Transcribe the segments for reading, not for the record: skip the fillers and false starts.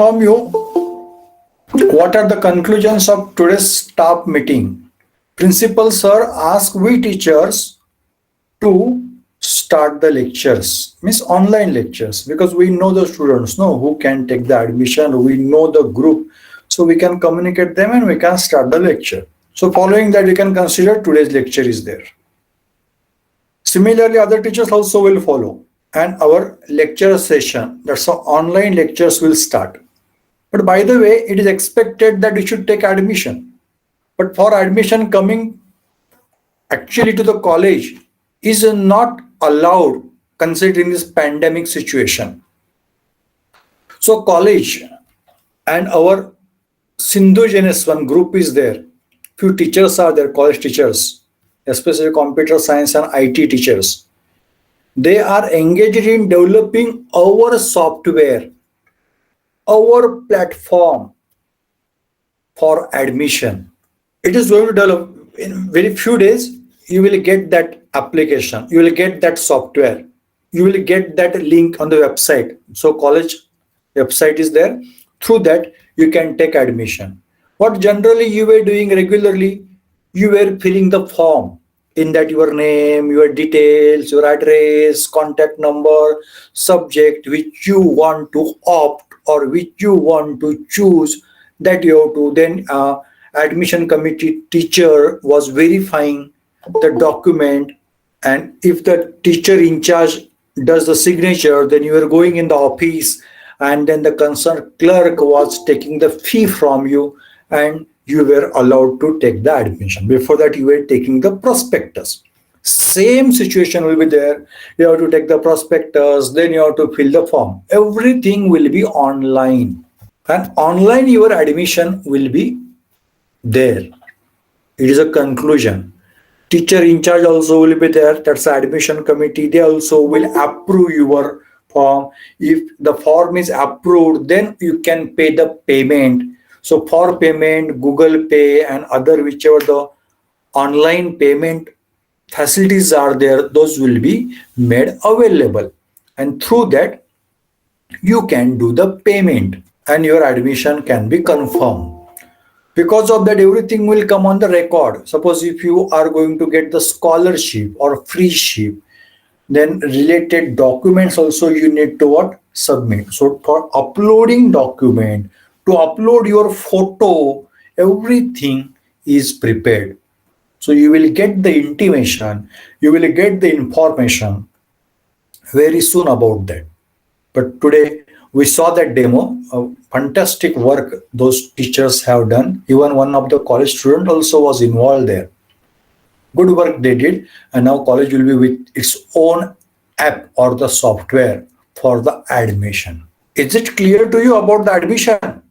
inform you what are the conclusions of today's staff meeting. Principal sir asked we teachers to start the lectures, means online lectures, because we know the students, know who can take the admission, we know the group, so we can communicate them and we can start the lecture. So following that, we can consider today's lecture is there. Similarly, other teachers also will follow, and our lecture session, that's how online lectures will start. But by the way, it is expected that we should take admission. But for admission coming actually to the college is not allowed considering this pandemic situation. So college and our Sindhu JNS1 group is there. Few teachers are there, college teachers, especially computer science and IT teachers. They are engaged in developing our software, our platform for admission. It is going to develop in very few days. You will get that application, you will get that software, you will get that link on the website. So college website is there. Through that, you can take admission. What generally you were doing regularly, you were filling the form. In that, your name, your details, your address, contact number, subject which you want to opt or which you want to choose, that you have to then admission committee teacher was verifying the document, and if the teacher in charge does the signature, then you are going in the office, and then the concerned clerk was taking the fee from you, and you were allowed to take the admission. Before that, you were taking the prospectus. Same situation will be there. You have to take the prospectus, then you have to fill the form. Everything will be online, and online your admission will be there. It is a conclusion. Teacher in charge also will be there. That's the admission committee. They also will approve your form. If the form is approved, then you can pay the payment. So for payment, Google Pay and other whichever the online payment facilities are there, those will be made available. And through that, you can do the payment and your admission can be confirmed. Because of that, everything will come on the record. Suppose if you are going to get the scholarship or free ship, then related documents also you need to what? Submit. So for uploading document, to upload your photo, everything is prepared. So you will get the intimation, you will get the information very soon about that. But today we saw that demo, fantastic work those teachers have done. Even one of the college student also was involved there. Good work they did, and now college will be with its own app or the software for the admission. Is it clear to you about the admission?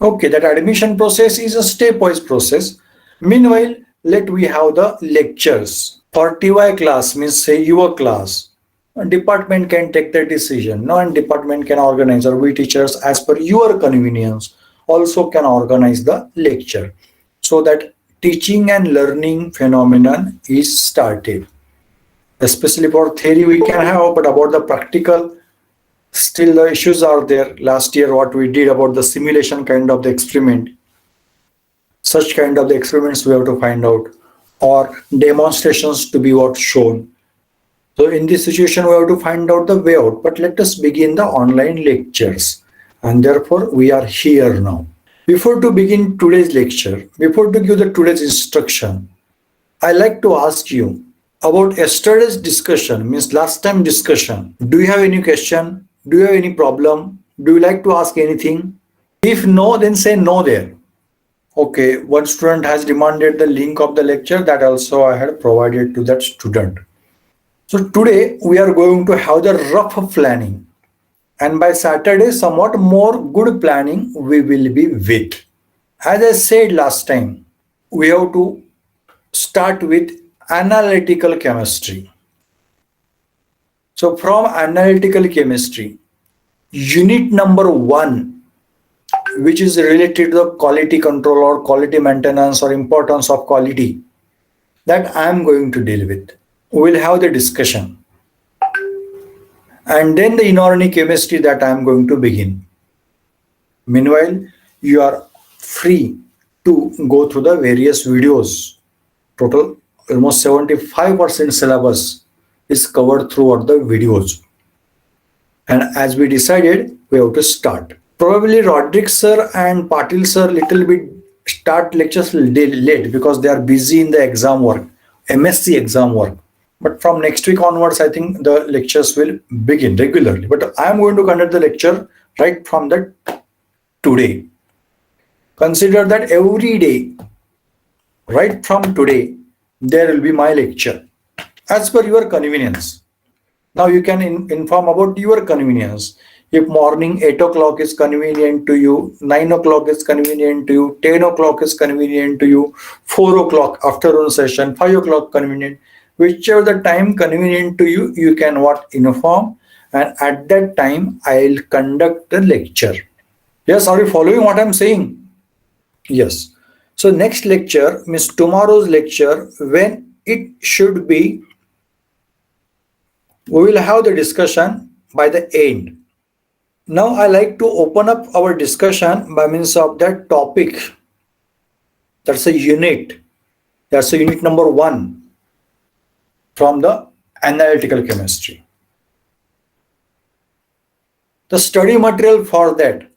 Okay, that admission process is a stepwise process. Meanwhile, let we have the lectures. For TY class means say your class. A department can take the decision. Non-department can organize, or we teachers as per your convenience also can organize the lecture. So that teaching and learning phenomenon is started. Especially for theory we can have, but about the practical, still the issues are there. Last year what we did about the simulation kind of the experiment, such kind of the experiments we have to find out, or demonstrations to be what shown. So in this situation we have to find out the way out, but let us begin the online lectures, and therefore we are here now. Before to begin today's lecture, before to give the today's instruction, I like to ask you about yesterday's discussion, means last time discussion. Do you have any question? Do you have any problem? Do you like to ask anything? If no, then say no there. Okay, one student has demanded the link of the lecture, that also I had provided to that student. So today we are going to have the rough planning, and by Saturday somewhat more good planning we will be with. As I said last time, we have to start with analytical chemistry. So from analytical chemistry, unit number 1, which is related to the quality control or quality maintenance or importance of quality, that I am going to deal with. We will have the discussion. and then the inorganic chemistry that I am going to begin. Meanwhile, you are free to go through the various videos. Total almost 75% syllabus is covered throughout the videos. And as we decided, we have to start. Probably Roderick sir and Patil sir little bit start lectures late because they are busy in the exam work, MSc exam work. But from next week onwards, I think the lectures will begin regularly. But I am going to conduct the lecture right from the today. Consider that every day, right from today, there will be my lecture as per your convenience. Now you can inform about your convenience. If morning 8 o'clock is convenient to you, 9 o'clock is convenient to you, 10 o'clock is convenient to you, 4 o'clock afternoon session, 5 o'clock convenient, whichever the time convenient to you, you can what inform, and at that time I'll conduct the lecture. Yes, are you following what I'm saying? Yes. So next lecture means tomorrow's lecture, when it should be, we will have the discussion by the end. Now I like to open up our discussion by means of that topic. That's a unit. That's a unit number 1 from the analytical chemistry. The study material for that,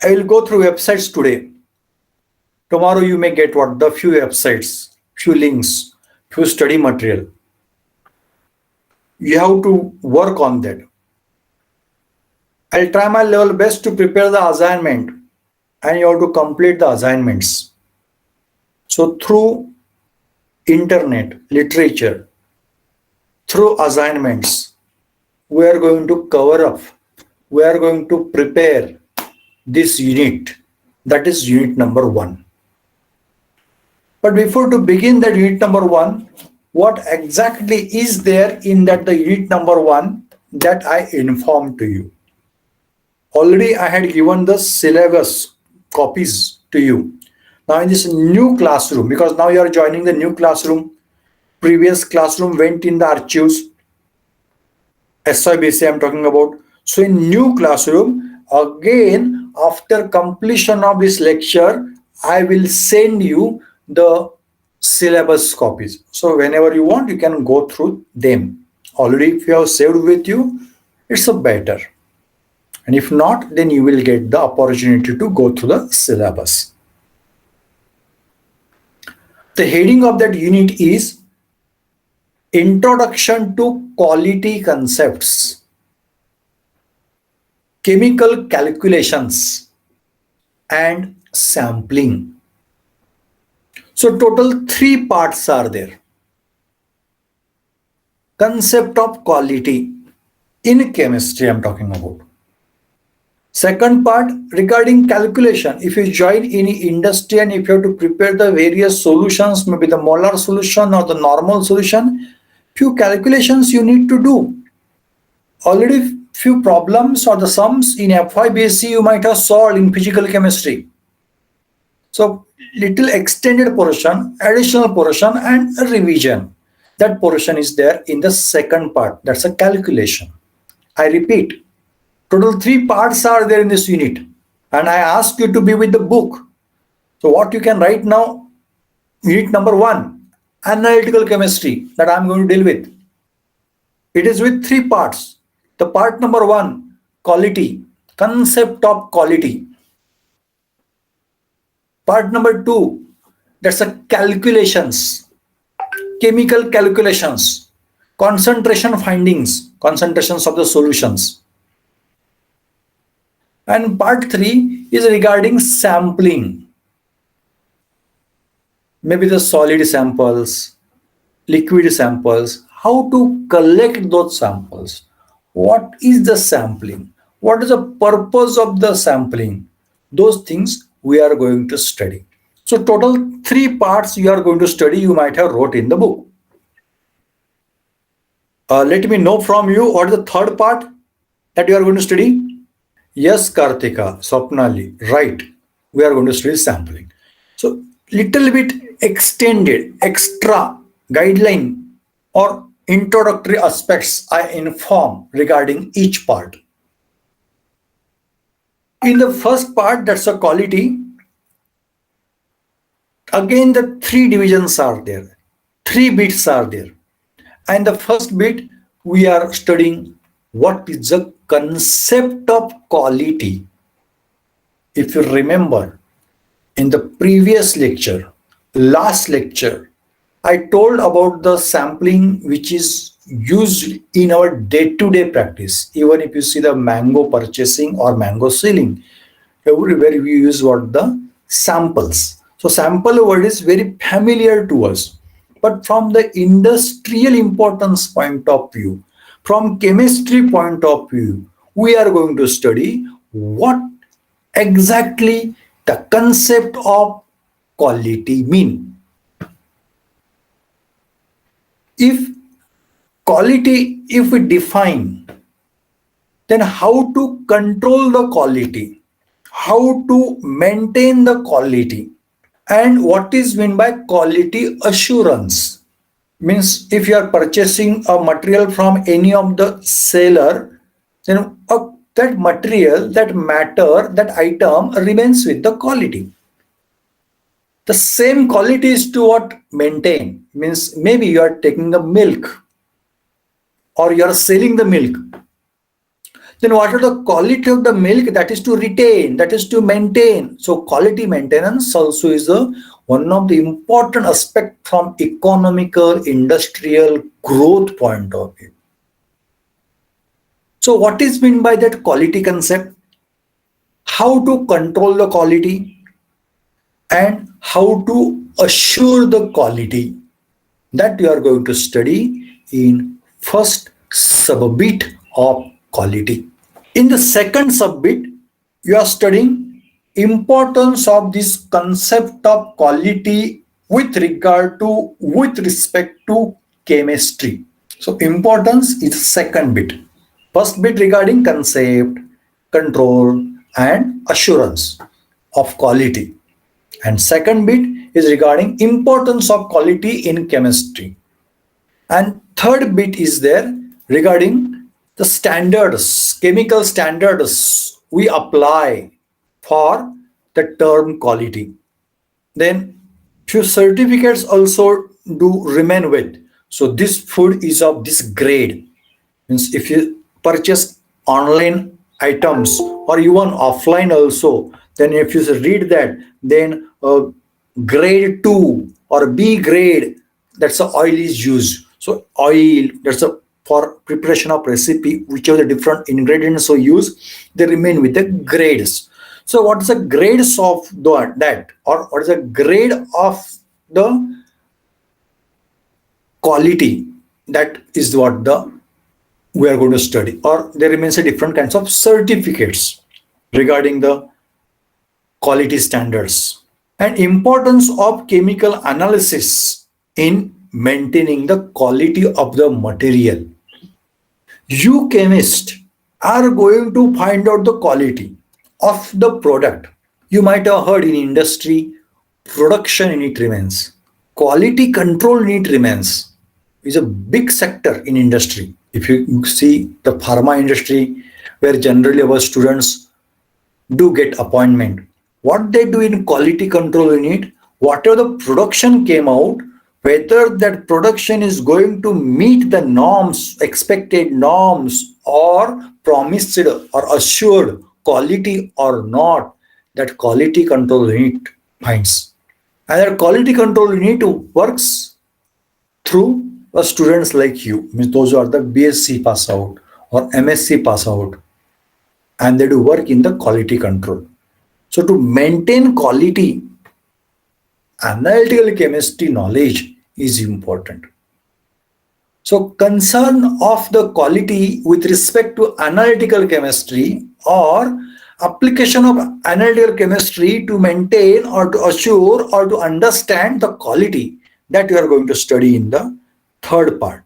I will go through websites today. Tomorrow you may get what? The few websites, few links, few study material. You have to work on that. I'll try my level best to prepare the assignment, and you have to complete the assignments. So through internet, literature, through assignments, we are going to cover up, we are going to prepare this unit. That is unit number 1. But before to begin that unit number 1, what exactly is there in that the unit number 1 that I informed to you? Already I had given the syllabus copies to you. Now in this new classroom, because now you are joining the new classroom, previous classroom went in the archives, SYBC I'm talking about. So in new classroom, again after completion of this lecture, I will send you the syllabus copies. So whenever you want, you can go through them. Already if you have saved with you, it's a better. And if not, then you will get the opportunity to go through the syllabus. The heading of that unit is Introduction to Quality Concepts, Chemical Calculations and Sampling. So total 3 parts are there. Concept of quality in chemistry I'm talking about. Second part regarding calculation. If you join any industry and if you have to prepare the various solutions, maybe the molar solution or the normal solution, few calculations you need to do. Already few problems or the sums in FYBC you might have solved in physical chemistry. So little extended portion, additional portion and a revision. That portion is there in the second part. That's a calculation. I repeat, total 3 parts are there in this unit, and I ask you to be with the book. So what you can write now, unit number 1, analytical chemistry, that I'm going to deal with. It is with 3 parts. The part number 1, quality, concept of quality. Part number 2, that's a calculations, chemical calculations, concentration findings, concentrations of the solutions. And part 3 is regarding sampling. Maybe the solid samples, liquid samples, how to collect those samples. What is the sampling? What is the purpose of the sampling? Those things we are going to study. So total 3 parts you are going to study, you might have wrote in the book. Let me know from you what is the third part that you are going to study. Yes, Kartika, Swapnali, right. We are going to study sampling. So little bit extended, extra guideline or introductory aspects I inform regarding each part. In the first part, that's a quality. Again, the three divisions are there, three bits are there. And the first bit, we are studying what is the concept of quality. If you remember, in the previous lecture, last lecture, I told about the sampling which is used in our day-to-day practice. Even if you see the mango purchasing or mango selling, everywhere we use what the samples. So sample word is very familiar to us. But from the industrial importance point of view, from chemistry point of view, we are going to study what exactly the concept of quality mean. If quality, if we define, then how to control the quality, how to maintain the quality, and what is meant by quality assurance. Means if you are purchasing a material from any of the seller, then that material, that matter, that item remains with the quality. The same quality is to what maintain. Means maybe you are taking the milk or you are selling the milk. Then what are the quality of the milk? That is to retain, that is to maintain. So quality maintenance also is one of the important aspect from economical industrial growth point of view. So what is meant by that quality concept? How to control the quality and how to assure the quality, that you are going to study in first subbit of quality. In the second subbit, you are studying importance of this concept of quality with respect to chemistry. So importance is second bit. First bit regarding concept, control, and assurance of quality. And second bit is regarding importance of quality in chemistry. And third bit is there regarding the standards, chemical standards we apply for the term quality. Then few certificates also do remain with. So this food is of this grade. Means if you purchase online items or even offline also, then if you read that, then grade 2 or B grade, that's the oil is used. So oil, that's a for preparation of recipe, whichever the different ingredients are used, they remain with the grades. So what is the grades of that, or what is the grade of the quality? That is what the we are going to study. Or there remains a different kinds of certificates regarding the quality standards. And importance of chemical analysis in maintaining the quality of the material. You chemists are going to find out the quality of the product. You might have heard in industry, production in it remains. Quality control in it remains. Is a big sector in industry. If you see the pharma industry, where generally our students do get appointment, what they do in quality control unit, whatever the production came out, whether that production is going to meet the norms, expected norms, or promised or assured quality or not, that quality control unit finds. And that quality control unit works through students like you, means those who are the BSc pass out or MSc pass out, and they do work in the quality control. So to maintain quality, analytical chemistry knowledge is important. So concern of the quality with respect to analytical chemistry or application of analytical chemistry to maintain or to assure or to understand the quality, that you are going to study in the third part.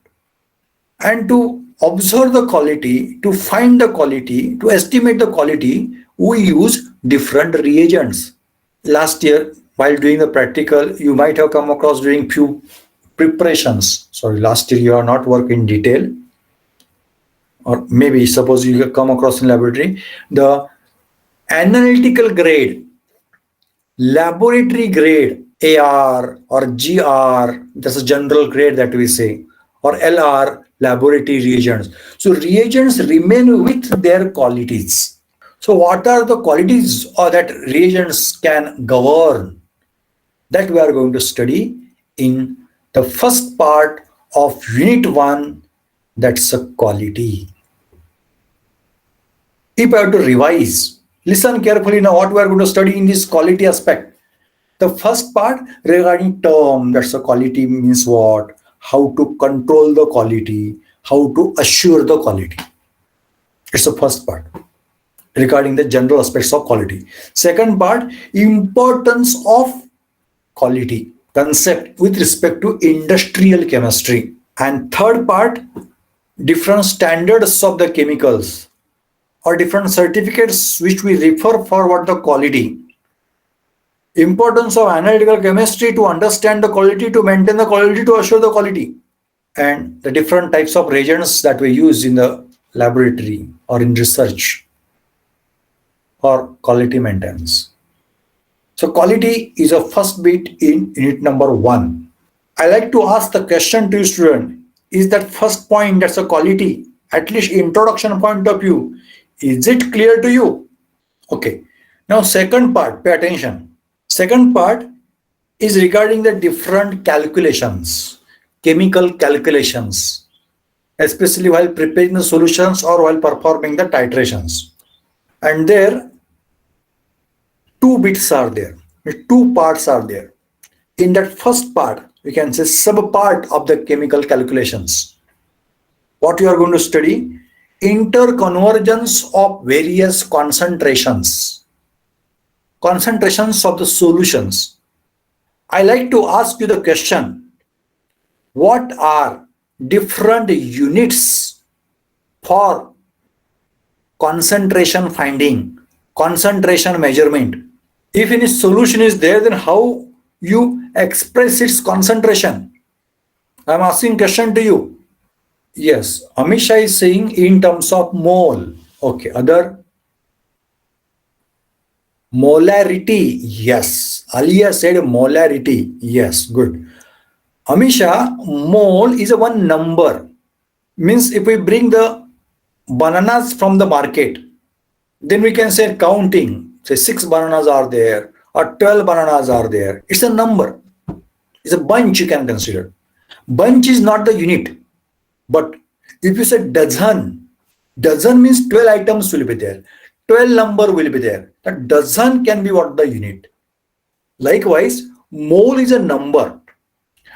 And to observe the quality, to find the quality, to estimate the quality, we use different reagents. Last year, while doing the practical, you might have come across during few preparations. Sorry, last year you are not work in detail, or maybe suppose you come across in laboratory, the analytical grade, laboratory grade, AR or GR, that's a general grade that we say, or LR, laboratory reagents. So reagents remain with their qualities. So what are the qualities or that reagents can govern? That we are going to study in the first part of unit 1, that's a quality. If I have to revise, listen carefully now what we are going to study in this quality aspect. The first part regarding term, that's the quality means what, how to control the quality, how to assure the quality. It's the first part regarding the general aspects of quality. Second part, importance of quality concept with respect to industrial chemistry. And third part, different standards of the chemicals or different certificates which we refer for what the quality. Importance of analytical chemistry to understand the quality, to maintain the quality, to assure the quality, and the different types of reagents that we use in the laboratory or in research or quality maintenance. So quality is a first bit in unit number 1. I like to ask the question to you student, is that first point, that's a quality, at least introduction point of view, is it clear to you? Okay. Now second part, pay attention. Second part is regarding the different calculations, chemical calculations, especially while preparing the solutions or while performing the titrations. And there, two bits are there, two parts are there. In that first part, we can say sub-part of the chemical calculations. What you are going to study? Interconvergence of various concentrations of the solutions. I like to ask you the question, what are different units for concentration finding, concentration measurement? If any solution is there, then how you express its concentration? I am asking question to you. Yes, Amisha is saying in terms of mole. Okay, other? Molarity, yes. Alia said molarity, yes, good. Amisha, mole is a one number. Means if we bring the bananas from the market, then we can say counting, say 6 bananas are there or 12 bananas are there. It's a number. It's a bunch you can consider. Bunch is not the unit. But if you say dozen, dozen means 12 items will be there. 12 number will be there. That dozen can be what the unit. Likewise, mole is a number.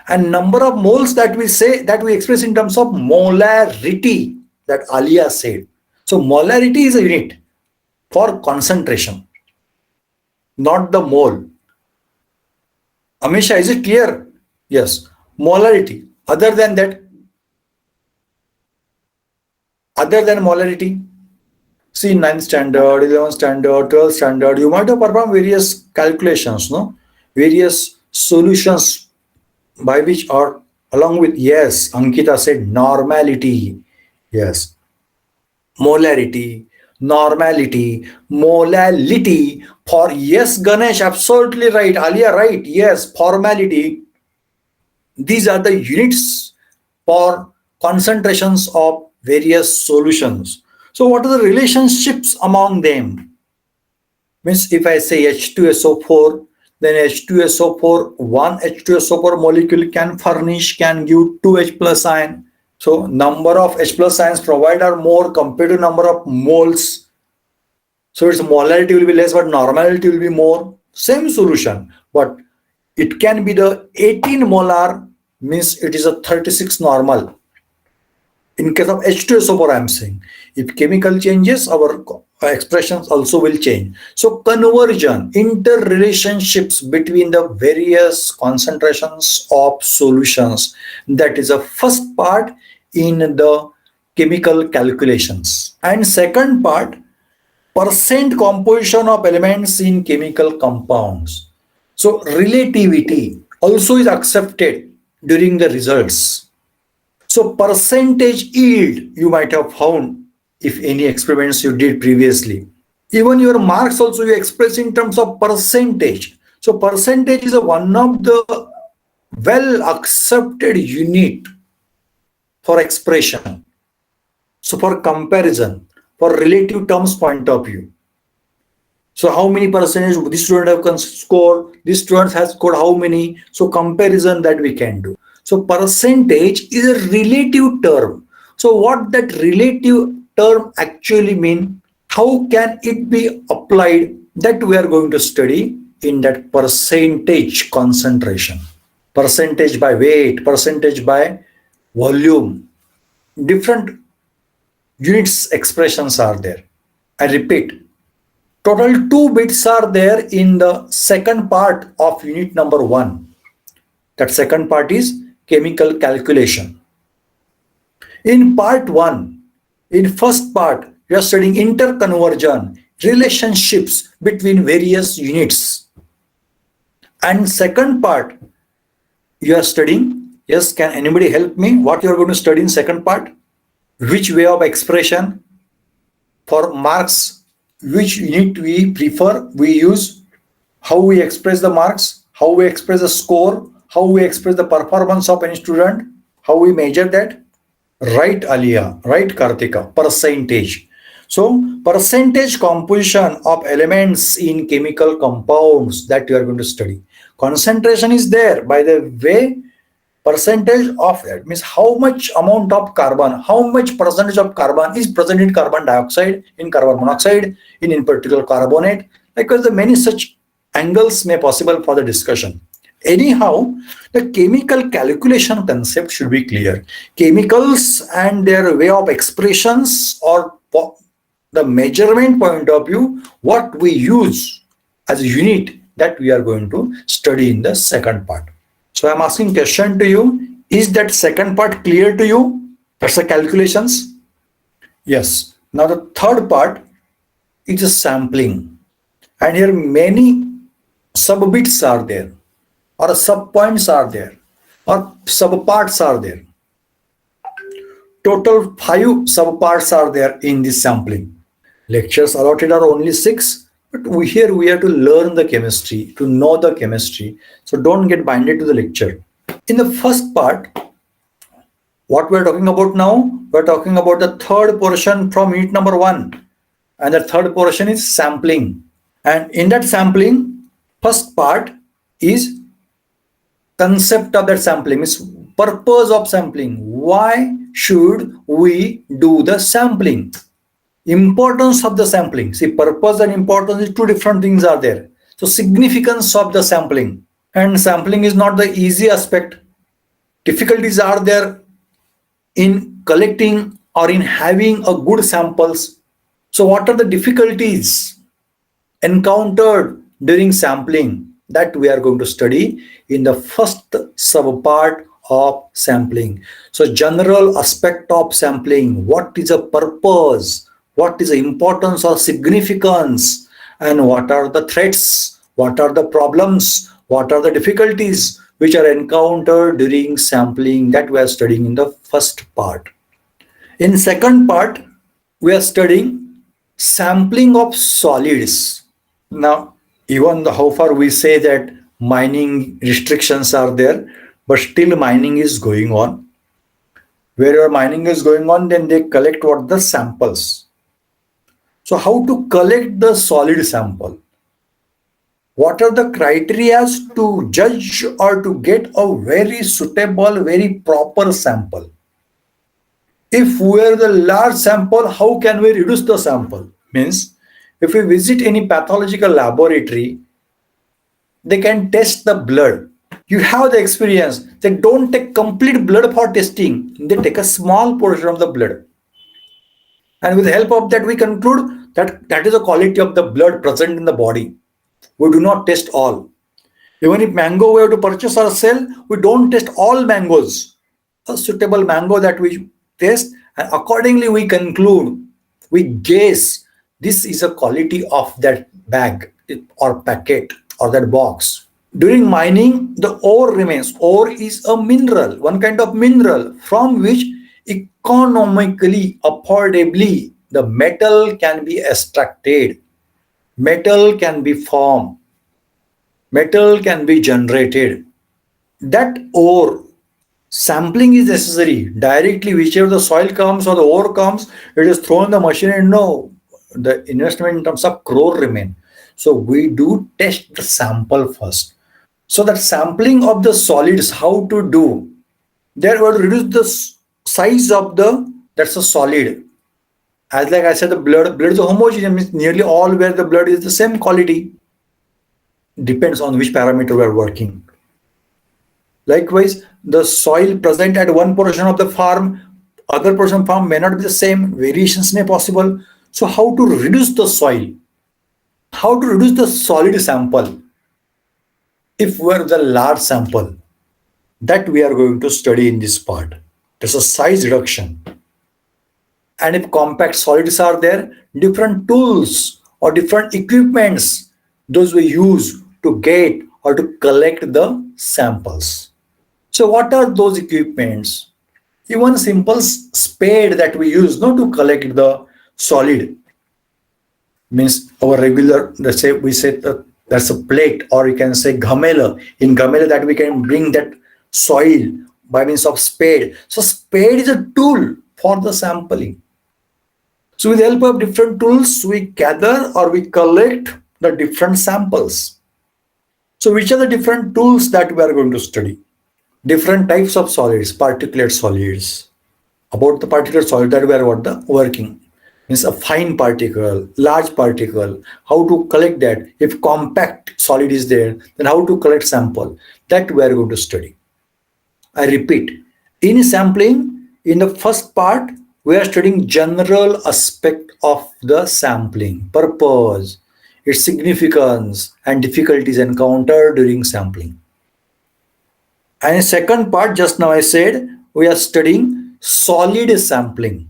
And number of moles that we say, that we express in terms of molarity, that Alia said. So molarity is a unit for concentration, not the mole. Amisha, is it clear? Yes. Molarity. Other than that, other than molarity, see 9th standard, 11th standard, 12th standard, you might have performed various calculations, no? Various solutions by which or along with, yes, Ankita said normality, yes, molarity, normality, molality, for yes, Ganesh, absolutely right, Alia, right, yes, formality. These are the units for concentrations of various solutions. So what are the relationships among them? Means if I say H2SO4, then H2SO4, one H2SO4 molecule can give 2 H plus ion. So number of H plus ions provided are more compared to number of moles. So its molarity will be less, but normality will be more. Same solution, but it can be the 18 molar, means it is a 36 normal. In case of H2SO4, I am saying, if chemical changes, our expressions also will change. So conversion, interrelationships between the various concentrations of solutions, that is the first part in the chemical calculations. And second part, percent composition of elements in chemical compounds. So relativity also is accepted during the results. So percentage yield you might have found if any experiments you did previously. Even your marks also you express in terms of percentage. So percentage is one of the well accepted unit for expression. So for comparison, for relative terms point of view. So how many percentage this student have scored, this student has scored how many, so comparison that we can do. So percentage is a relative term. So what that relative term actually mean, how can it be applied, that we are going to study in that percentage concentration. Percentage by weight, percentage by volume, different units expressions are there. I repeat, total 2 bits are there in the second part of unit number 1. That second part is chemical calculation. In part 1, in first part, you are studying interconversion, relationships between various units. And second part, you are studying, yes, can anybody help me? What you are going to study in second part? Which way of expression for marks, which unit we prefer, we use, how we express the marks, how we express the score, how we express the performance of any student, how we measure that. Right, Alia, right, Kartika, percentage. So percentage composition of elements in chemical compounds that you are going to study. Concentration is there, by the way, percentage of it means how much amount of carbon, how much percentage of carbon is present in carbon dioxide, in carbon monoxide, in particular carbonate, because the many such angles may possible for the discussion. Anyhow, the chemical calculation concept should be clear. Chemicals and their way of expressions or the measurement point of view, what we use as a unit, that we are going to study in the second part. So I'm asking question to you, is that second part clear to you? That's the calculations. Yes. Now the third part is a sampling. And here many sub-bits are there, or sub-points are there, or sub-parts are there. Total 5 sub-parts are there in this sampling. Lectures allotted are only 6, but here we have to learn the chemistry, to know the chemistry. So don't get binded to the lecture. In the first part, what we're talking about now, we're talking about the third portion from unit number 1. And the third portion is sampling. And in that sampling, first part is concept of that sampling, is purpose of sampling. Why should we do the sampling? Importance of the sampling. See, purpose and importance is two different things are there. So significance of the sampling. And sampling is not the easy aspect. Difficulties are there in collecting or in having a good samples. So what are the difficulties encountered during sampling? That we are going to study in the first subpart of sampling. So general aspect of sampling, what is a purpose, what is the importance or significance, and what are the threats, what are the problems, what are the difficulties which are encountered during sampling, that we are studying in the first part. In second part, we are studying sampling of solids. Now, even how far we say that mining restrictions are there, but still mining is going on. Wherever mining is going on, then they collect what the samples. So how to collect the solid sample? What are the criteria to judge or to get a very suitable, very proper sample? If we are the large sample, how can we reduce the sample? Means, if we visit any pathological laboratory, they can test the blood. You have the experience. They don't take complete blood for testing. They take a small portion of the blood. And with the help of that, we conclude that that is the quality of the blood present in the body. We do not test all. Even if mango we have to purchase or sell, we don't test all mangoes. A suitable mango that we test, and accordingly we conclude, we guess this is a quality of that bag or packet or that box. During mining, the ore remains. Ore is a mineral, one kind of mineral from which economically, affordably, the metal can be extracted, metal can be formed, metal can be generated. That ore sampling is necessary. Directly, whichever the soil comes or the ore comes, it is thrown in the machine and no, the investment in terms of crore remain. So we do test the sample first. So that sampling of the solids, how to do? There will reduce the size of the that's a solid. As like I said, the blood is homogeneous, means nearly all where the blood is the same quality. Depends on which parameter we are working. Likewise, the soil present at one portion of the farm, other portion farm may not be the same. Variations may possible. So how to reduce the soil? How to reduce the solid sample? If we're the large sample, that we are going to study in this part. There's a size reduction. And if compact solids are there, different tools or different equipments, those we use to get or to collect the samples. So what are those equipments? Even simple spade that we use not to collect the solid, means our regular, let's say we say that's a plate, or you can say gamela. In gamela that we can bring that soil by means of spade. So spade is a tool for the sampling. So with the help of different tools, we gather or we collect the different samples. So which are the different tools that we are going to study? Different types of solids, particulate solids. About the particulate solid that we are working. Means a fine particle, large particle, how to collect that. If compact solid is there, then how to collect sample. That we are going to study. I repeat, in sampling, in the first part, we are studying general aspect of the sampling, purpose, its significance, and difficulties encountered during sampling. And in second part, just now I said, we are studying solid sampling.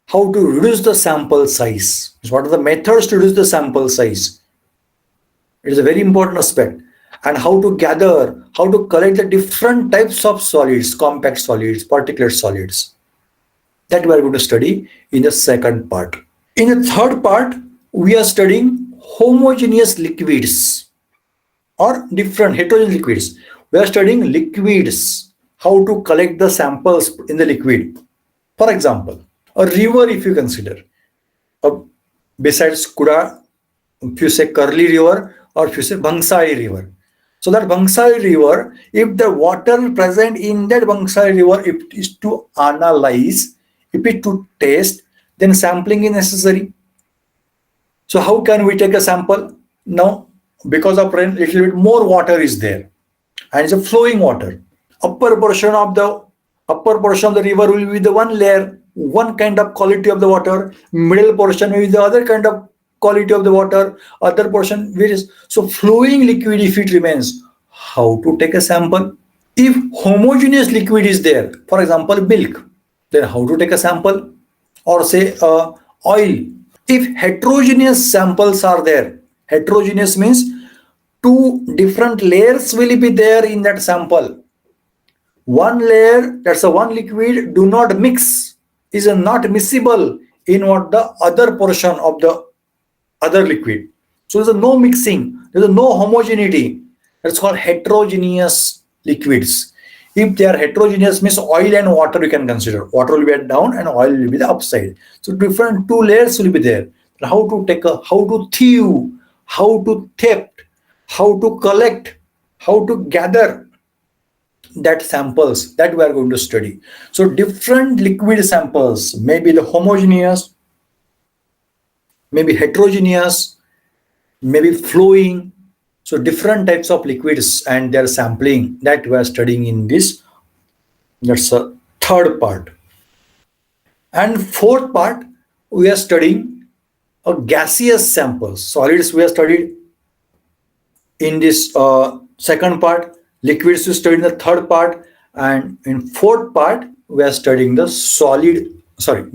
How to reduce the sample size. What are the methods to reduce the sample size? It is a very important aspect. And how to gather, how to collect the different types of solids, compact solids, particulate solids. That we are going to study in the second part. In the third part, we are studying homogeneous liquids or different heterogeneous liquids. We are studying liquids, how to collect the samples in the liquid. For example, a river, if you consider, besides Kuda, if you say Curly River or if you say Bhangsai River. So that Bhangsai River, if the water present in that Bhangsai River, if it is to analyze, if it to test, then sampling is necessary. So how can we take a sample? Now, because of rain, little bit more water is there, and it's a flowing water. Upper portion of the river will be the one layer, one kind of quality of the water. Middle portion will be the other kind of quality of the water. Other portion varies. So flowing liquid, if it remains, how to take a sample? If homogeneous liquid is there, for example, milk, then how to take a sample? Or say oil. If heterogeneous samples are there, heterogeneous means two different layers will be there in that sample. One layer, that's a one liquid, do not mix, is not miscible in what the other portion of the other liquid. So there's no mixing, there's no homogeneity. That's called heterogeneous liquids. If they are heterogeneous, means oil and water you can consider. Water will be at down and oil will be the upside. So different two layers will be there. How to take how to thieve, how to theft, how to collect, how to gather that samples, that we are going to study. So different liquid samples, maybe the homogeneous, maybe heterogeneous, maybe flowing. So different types of liquids and their sampling, that we are studying in this. That's a third part. And fourth part, we are studying a gaseous samples. Solids we are studied in this second part, liquids we studied in the third part, and in fourth part we are studying the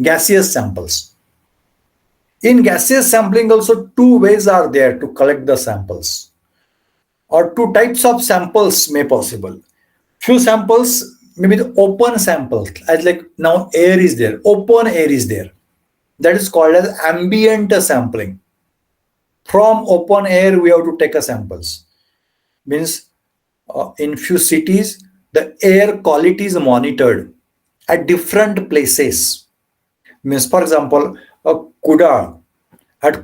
gaseous samples. In gaseous sampling also two ways are there to collect the samples. or two types of samples may possible. Few samples may be the open samples, as like now air is there, open air is there. That is called as ambient sampling. From open air, we have to take a samples. Means in few cities, the air quality is monitored at different places. Means, for example, Kuda, at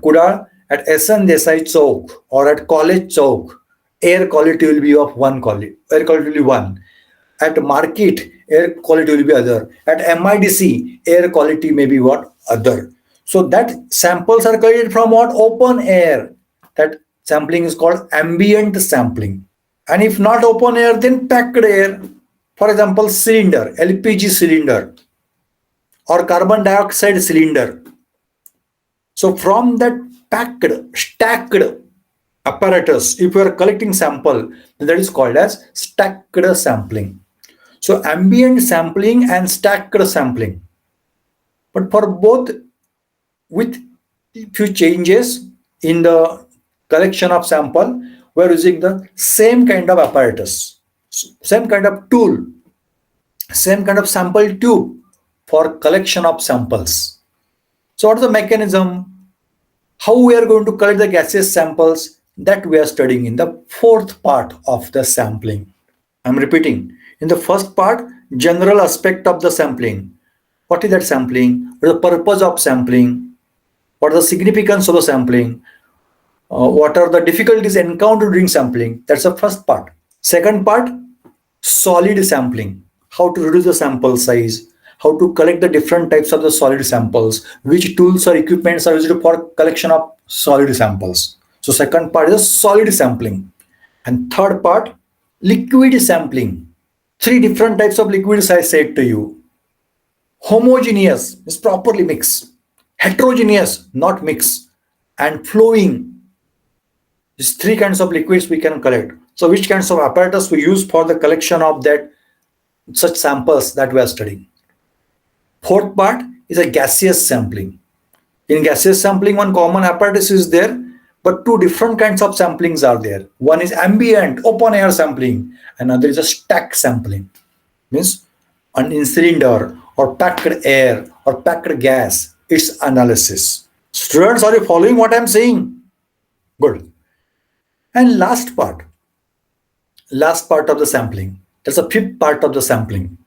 SN Desai Chowk or at College Chowk, air quality will be of one quality. Air quality will be one. At market, air quality will be other. At MIDC, air quality may be what other. So that samples are collected from what open air. That sampling is called ambient sampling. And if not open air, then packed air. For example, cylinder, LPG cylinder or carbon dioxide cylinder. So from that packed, stacked apparatus, if you are collecting sample, then that is called as stacked sampling. So ambient sampling and stacked sampling. But for both, with few changes in the collection of sample, we are using the same kind of apparatus, same kind of tool, same kind of sample tube for collection of samples. So what is the mechanism? How we are going to collect the gaseous samples, that we are studying in the fourth part of the sampling. I'm repeating. In the first part, general aspect of the sampling. What is that sampling? What is the purpose of sampling? What is the significance of the sampling? What are the difficulties encountered during sampling? That's the first part. Second part, solid sampling. How to reduce the sample size, how to collect the different types of the solid samples, which tools or equipments are used for collection of solid samples. So second part is solid sampling. And third part, liquid sampling. Three different types of liquids I said to you. Homogeneous is properly mixed. Heterogeneous, not mix. And flowing. These three kinds of liquids we can collect. So which kinds of apparatus we use for the collection of that such samples that we are studying. Fourth part is a gaseous sampling. In gaseous sampling, one common apparatus is there, but two different kinds of samplings are there. One is ambient, open air sampling, another is a stack sampling. Means in cylinder or packed air or packed gas, its analysis. Students, are you following what I'm saying? Good. And last part of the sampling. That's the fifth part of the sampling.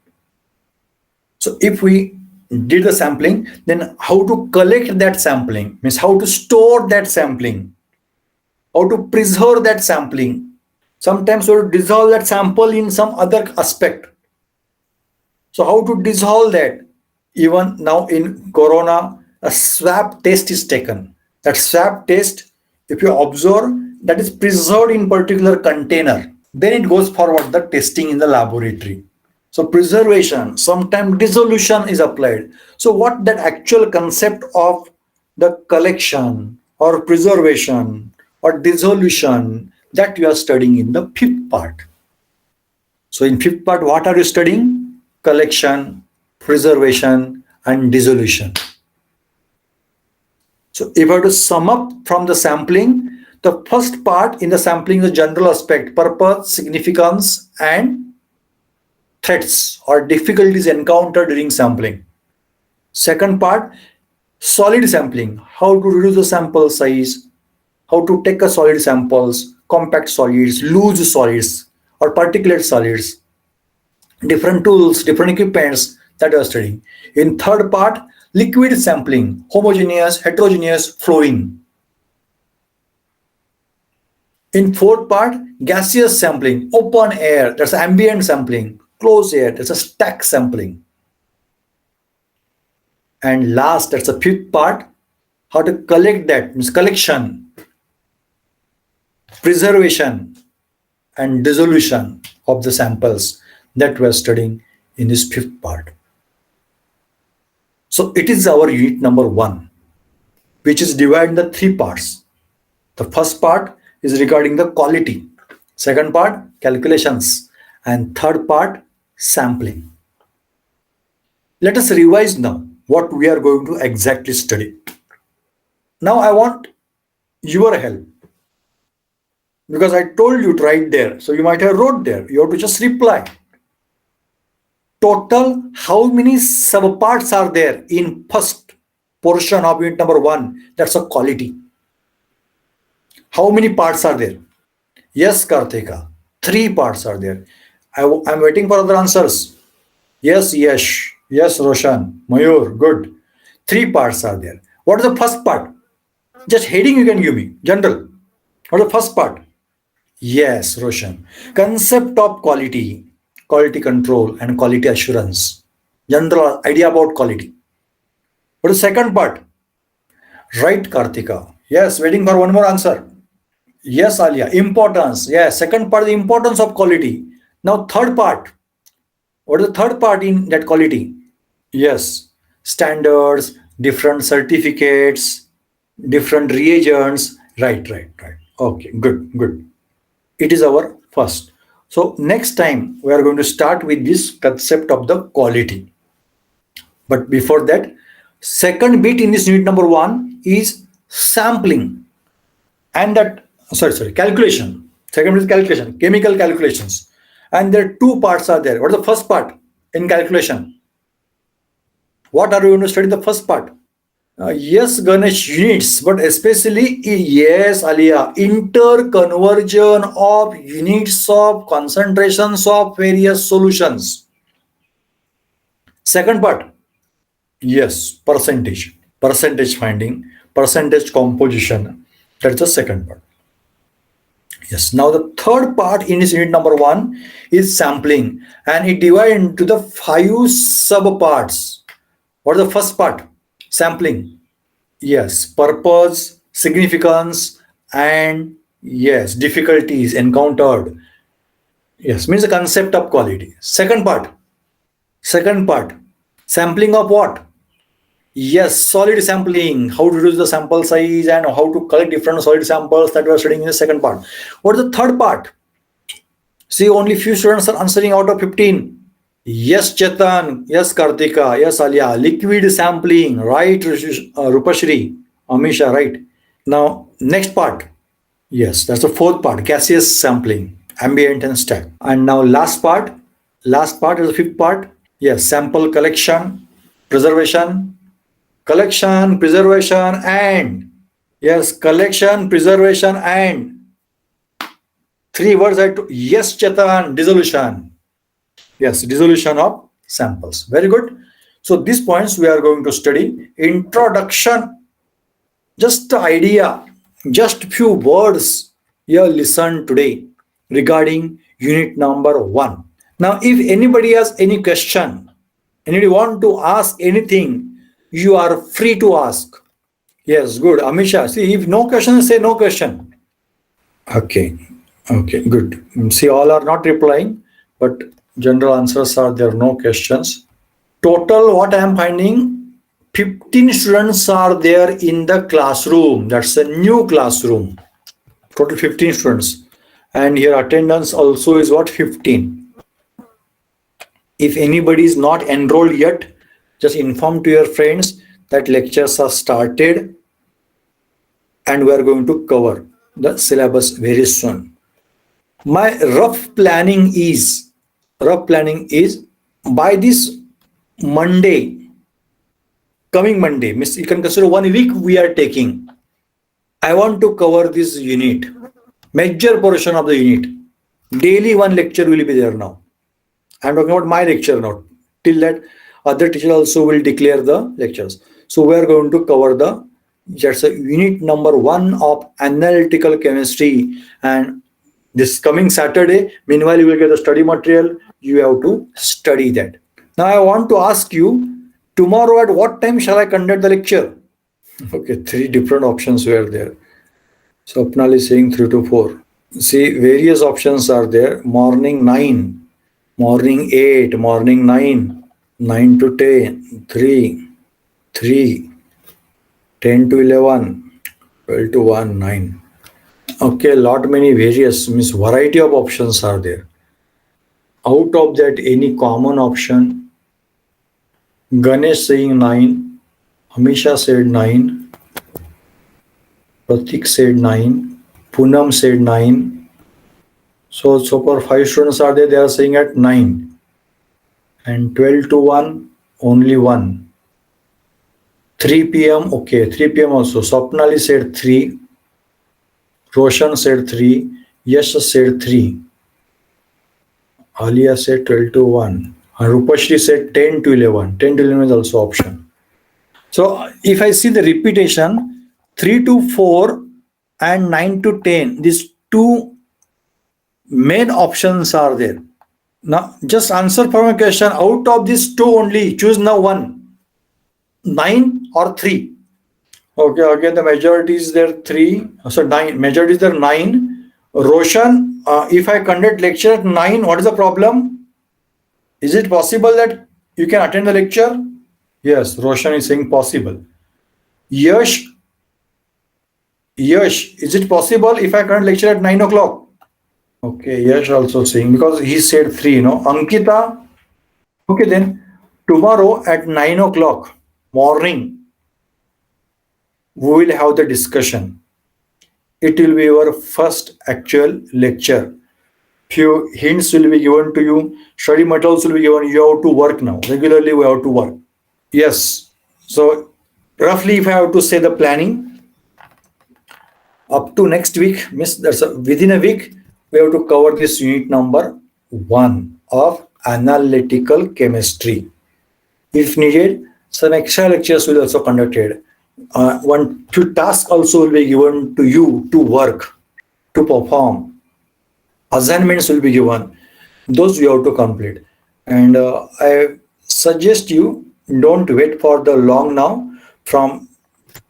So if we did the sampling, then how to collect that sampling, means how to store that sampling, how to preserve that sampling. Sometimes we dissolve that sample in some other aspect. So how to dissolve that? Even now in corona, a swab test is taken. That swab test, if you observe, that is preserved in particular container. Then it goes forward the testing in the laboratory. So preservation, sometimes dissolution is applied. So what that actual concept of the collection or preservation or dissolution, that you are studying in the fifth part. So in fifth part, what are you studying? Collection, preservation, and dissolution. So if I were to sum up from the sampling, the first part in the sampling is the general aspect, purpose, significance, and threats or difficulties encountered during sampling. Second part, solid sampling, how to reduce the sample size, how to take a solid samples, compact solids, loose solids, or particulate solids, different tools, different equipments that you are studying. In third part, liquid sampling, homogeneous, heterogeneous, flowing. In fourth part, gaseous sampling, open air, that's ambient sampling, closed air, that's a stack sampling. And last, that's the fifth part, how to collect that, means collection, preservation, and dissolution of the samples that we are studying in this fifth part. So it is our unit number 1, which is divided into 3 parts. The first part is regarding the quality, second part calculations, and third part sampling. Let us revise now what we are going to exactly study. Now I want your help. because I told you to write there. So you might have wrote there. You have to just reply. Total, how many subparts are there in first portion of unit number 1? That's a quality. How many parts are there? Yes, Karthika. 3 parts are there. I'm waiting for other answers. Yes, Yash. Yes, Roshan. Mayur. Good. 3 parts are there. What is the first part? Just heading you can give me. General. What is the first part? Yes, Roshan. Concept of quality, quality control, and quality assurance. General idea about quality. What is the second part? Right, Karthika. Yes, waiting for one more answer. Yes, Alia. Importance. Yes, second part, the importance of quality. Now, third part. What is the third part in that quality? Yes, standards, different certificates, different reagents. Right. Okay, good. It is our first. So next time we are going to start with this concept of the quality. But before that, second bit in this unit number 1 is sampling and that calculation. Second is calculation, chemical calculations. And there are 2 parts are there. What is the first part in calculation? What are we going to study the first part? Yes, Ganesh, units, but especially, yes, Alia, interconversion of units of concentrations of various solutions. Second part, yes, percentage finding, percentage composition. That's the second part. Yes, now the third part in this unit number 1 is sampling, and it divides into the 5 subparts. What is the first part? Sampling. Yes, purpose, significance, and yes, difficulties encountered. Yes, means the concept of quality. Second part, sampling of what? Yes, solid sampling, how to reduce the sample size and how to collect different solid samples that we are studying in the second part. What is the third part? See, only few students are answering out of 15. Yes, Chetan. Yes, Kartika. Yes, Alia. Liquid sampling. Right, Rupashri. Amisha, right. Now, next part. Yes, that's the fourth part. Gaseous sampling. Ambient and stack. And now last part. Last part is the fifth part. Yes, sample collection, preservation. Collection, preservation, and yes, collection, preservation, and 3 words I took. Yes, Chetan. Dissolution. Yes, dissolution of samples. Very good. So these points we are going to study. Introduction, just the idea, just few words you listen today regarding unit number 1. Now, if anybody has any question, anybody want to ask anything, you are free to ask. Yes, good. Amisha, see, if no question, say no question. Okay, good. See, all are not replying, but general answers are there, no questions. Total, what I am finding, 15 students are there in the classroom. That's a new classroom. Total 15 students. And here attendance also is what? 15. If anybody is not enrolled yet, just inform to your friends that lectures are started and we are going to cover the syllabus very soon. My rough planning is by this Monday, coming Monday, means you can consider 1 week we are taking. I want to cover this unit, major portion of the unit. Daily 1 lecture will be there now. I'm talking about my lecture now. Till that, other teachers also will declare the lectures. So we are going to cover that's a unit number 1 of analytical chemistry. And this coming Saturday, meanwhile, you will get the study material. You have to study that. Now, I want to ask you, tomorrow at what time shall I conduct the lecture? Okay, 3 different options were there. So, Apnal is saying 3 to 4. See, various options are there. Morning 9, morning 8, morning 9, 9 to 10, 3, 10 to 11, 12 to 1, 9. Okay, lot many various, means variety of options are there. Out of that, any common option? Ganesh saying 9, Amisha said 9, Pratik said 9, Poonam said 9, So for 5 students are there, they are saying at 9. And 12 to 1, only 1. 3 p.m. Okay, 3 p.m. also. Swapnali said 3. Roshan said 3. Yash said 3. Alia said 12 to 1. And Rupashri said 10 to 11. 10 to 11 is also option. So if I see the repetition, 3 to 4 and 9 to 10, these two main options are there. Now just answer for my question. Out of these two only, choose now one. 9 or 3. Okay, again the majority is there 3. So 9. Majority is there 9. Roshan, if I conduct lecture at 9, what is the problem? Is it possible that you can attend the lecture? Yes, Roshan is saying possible. Yash, is it possible if I conduct lecture at 9 o'clock? Okay, Yash also saying because he said 3, Ankita, okay then tomorrow at 9 o'clock morning we will have the discussion. It will be your first actual lecture. Few hints will be given to you. Study materials will be given. You have to work now. Regularly we have to work. Yes. So roughly if I have to say the planning, up to next week, within a week, we have to cover this unit number 1 of analytical chemistry. If needed, some extra lectures will also conducted. One few tasks also will be given to you to work, to perform. Assignments will be given. Those you have to complete. And I suggest you don't wait for the long now. From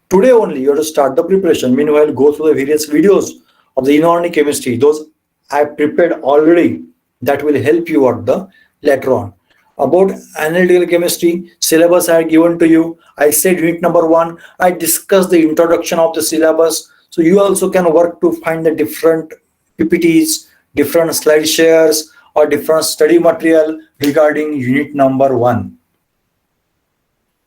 today only, you have to start the preparation. Meanwhile, go through the various videos of the inorganic chemistry. Those I prepared already. That will help you at the later on. About analytical chemistry, syllabus I had given to you. I said unit number 1. I discussed the introduction of the syllabus. So you also can work to find the different PPTs, different slide shares, or different study material regarding unit number 1.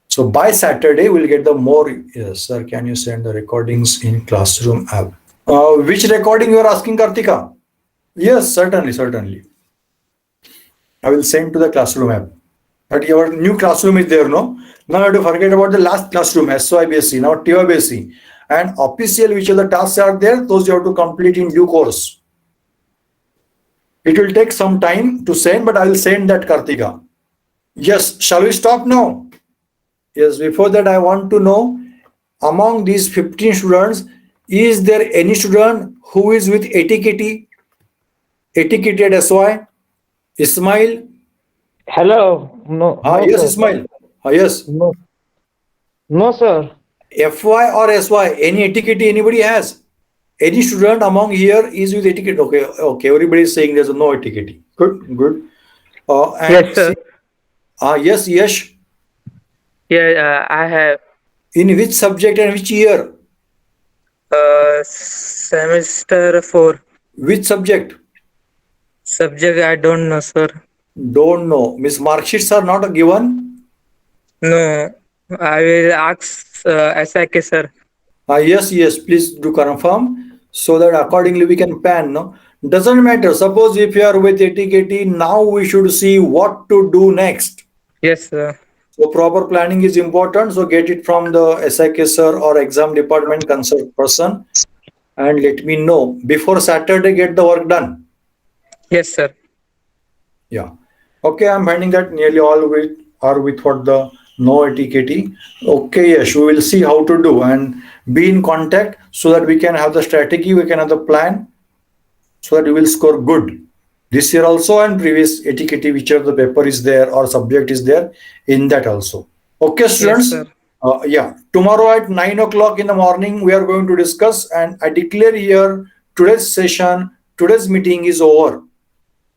So by Saturday, we'll get the more. Yes, sir. Can you send the recordings in classroom app? Which recording you are asking, Kartika? Yes, certainly. I will send to the classroom app. But your new classroom is there, no? Now you have to forget about the last classroom, SYBSC, now TYBSC. And official, which are the tasks are there, those you have to complete in due course. It will take some time to send, but I will send that, Kartika. Yes, shall we stop now? Yes, before that, I want to know, among these 15 students, is there any student who is with etiquette at SY? Ismail? Hello. No, Yes, sir. Ismail. Yes. No, no, sir. FY or SY, any etiquette anybody has? Any student among here is with etiquette? Okay. Everybody is saying there's no etiquette. Good. And Yes, see, sir. yes, Yeah, I have in which subject and which year? semester 4 Which subject? subject. I don't know, sir. Don't know. Miss mark sheets are not given? No, I will ask SIK, sir. Yes, please do confirm so that accordingly we can plan. No, doesn't matter. Suppose if you are with etiquette, now we should see what to do next. Yes, sir. So proper planning is important. So get it from the SIK sir or exam department concerned person and let me know. Before Saturday, get the work done. Yes, sir. Yeah. Okay, I'm finding that nearly all are with what the no etiquette. Okay, yes, we will see how to do and be in contact so that we can have the strategy, we can have the plan so that we will score good. This year also and previous etiquette, whichever the paper is there or subject is there, in that also. Okay, Yes, students. sir. Tomorrow at 9 o'clock in the morning, we are going to discuss and I declare here today's session, today's meeting is over.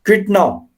Quit now.